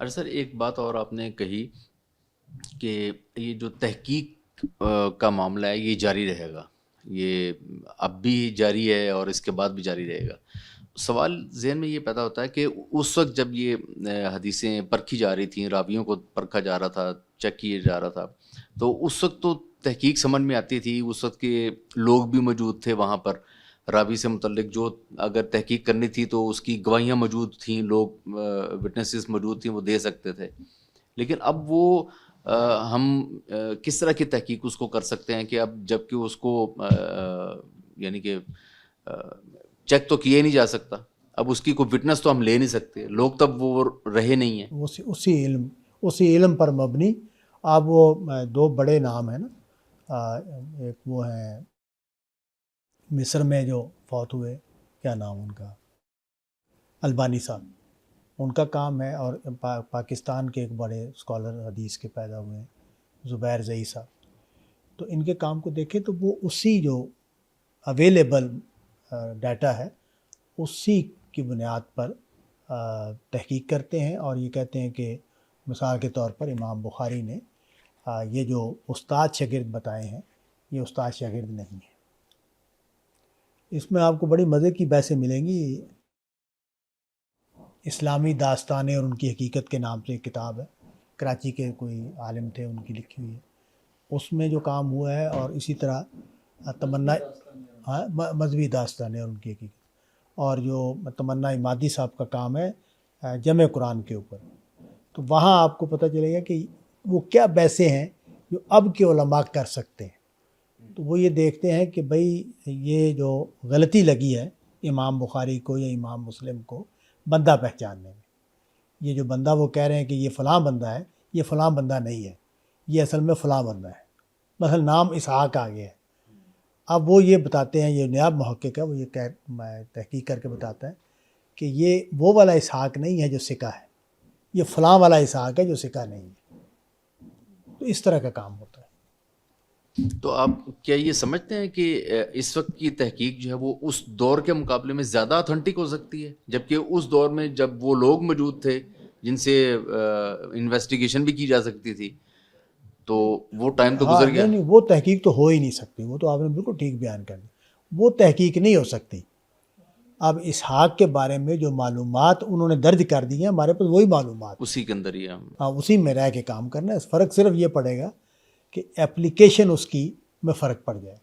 اچھا سر، ایک بات اور آپ نے کہی کہ یہ جو تحقیق کا معاملہ ہے یہ جاری رہے گا، یہ اب بھی جاری ہے اور اس کے بعد بھی جاری رہے گا۔ سوال ذہن میں یہ پیدا ہوتا ہے کہ اس وقت جب یہ حدیثیں پرکھی جا رہی تھیں، راویوں کو پرکھا جا رہا تھا، چیک کیا جا رہا تھا، تو اس وقت تو تحقیق سمجھ میں آتی تھی، اس وقت کے لوگ بھی موجود تھے وہاں پر، راوی سے متعلق جو اگر تحقیق کرنی تھی تو اس کی گواہیاں موجود تھیں، لوگ وٹنسز موجود تھیں، وہ دے سکتے تھے۔ لیکن اب وہ ہم کس طرح کی تحقیق اس کو کر سکتے ہیں کہ اب جب کہ اس کو یعنی کہ چیک تو کیا ہی نہیں جا سکتا، اب اس کی کوئی وٹنس تو ہم لے نہیں سکتے، لوگ تب وہ رہے نہیں ہیں۔ اسی علم پر مبنی اب وہ دو بڑے نام ہیں نا، ایک وہ ہیں مصر میں جو فوت ہوئے، کیا نام ان کا، البانی صاحب، ان کا کام ہے، اور پاکستان کے ایک بڑے اسکالر حدیث کے پیدا ہوئے ہیں زبیر زئی صاحب۔ تو ان کے کام کو دیکھیں تو وہ اسی جو اویلیبل ڈیٹا ہے اسی کی بنیاد پر تحقیق کرتے ہیں، اور یہ کہتے ہیں کہ مثال کے طور پر امام بخاری نے یہ جو استاد شاگرد بتائے ہیں یہ استاد شاگرد نہیں ہے۔ اس میں آپ کو بڑی مزے کی بحثیں ملیں گی۔ اسلامی داستانیں اور ان کی حقیقت کے نام سے ایک کتاب ہے، کراچی کے کوئی عالم تھے ان کی لکھی ہوئی ہے، اس میں جو کام ہوا ہے، اور اسی طرح تمنا مذہبی داستانیں اور ان کی حقیقت، اور جو تمنا عمادی صاحب کا کام ہے جمع قرآن کے اوپر، تو وہاں آپ کو پتہ چلے گا کہ وہ کیا بحثیں ہیں جو اب کے علماء کر سکتے ہیں۔ تو وہ یہ دیکھتے ہیں کہ بھئی یہ جو غلطی لگی ہے امام بخاری کو یا امام مسلم کو بندہ پہچاننے میں، یہ جو بندہ وہ کہہ رہے ہیں کہ یہ فلاں بندہ ہے، یہ فلاں بندہ نہیں ہے، یہ اصل میں فلاں بندہ ہے، مثلا نام اسحاق آ گیا ہے۔ اب وہ یہ بتاتے ہیں، یہ نیا محقق ہے، وہ یہ تحقیق کر کے بتاتا ہے کہ یہ وہ والا اسحاق نہیں ہے جو سکہ ہے، یہ فلاں والا اسحاق ہے جو سکہ نہیں ہے۔ تو اس طرح کا کام ہوتا ہے۔ تو آپ کیا یہ سمجھتے ہیں کہ اس وقت کی تحقیق جو ہے وہ اس دور کے مقابلے میں زیادہ اتھینٹک ہو سکتی ہے، جبکہ اس دور میں جب وہ لوگ موجود تھے جن سے انویسٹیگیشن بھی کی جا سکتی تھی، تو وہ ٹائم تو گزر گیا؟ نہیں، وہ تحقیق تو ہو ہی نہیں سکتی، وہ تو آپ نے بالکل ٹھیک بیان کر دی، وہ تحقیق نہیں ہو سکتی۔ اب اسحاق کے بارے میں جو معلومات انہوں نے درج کر دی ہیں ہمارے پاس وہی معلومات، اسی کے اندر ہی ہم اسی میں رہ کے کام کرنا ہے۔ فرق صرف یہ پڑے گا کہ اپلیکیشن اس کی میں فرق پڑ جائے۔